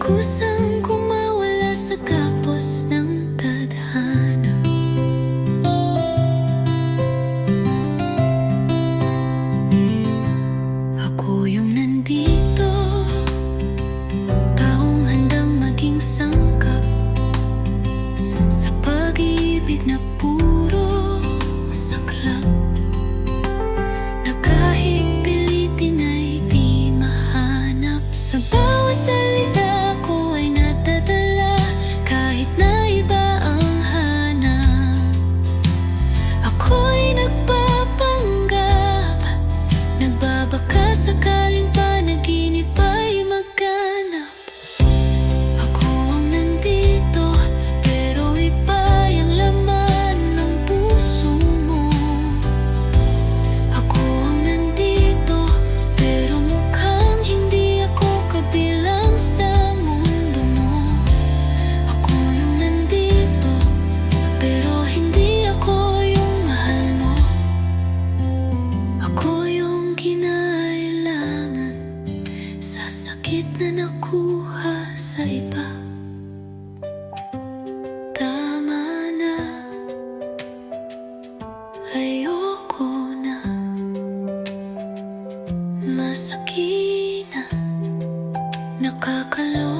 Kusang kumawala sa kapos ng tadhana. Ako yung nandito, taong handang maging sangkap sa pag-ibig na puro saklap, na kahit pilitin ay di mahanap. Sa bawat salita ko ay natadala, kahit na iba ang hanap. Ako'y nagpapanggap, nagbabaka sakaling panaginip ay magganap. Ako ang nandito, pero iba ang laman ng puso mo. Ako ang nandito, pero mukhang hindi ako kabilang sa mundo mo. Ako yung nandito, pero hindi ako yung mahal mo. Ako yung kinailangan sa sakit na nakuha sa iba. Tama na, ayoko na, masakit na, nakakaloka.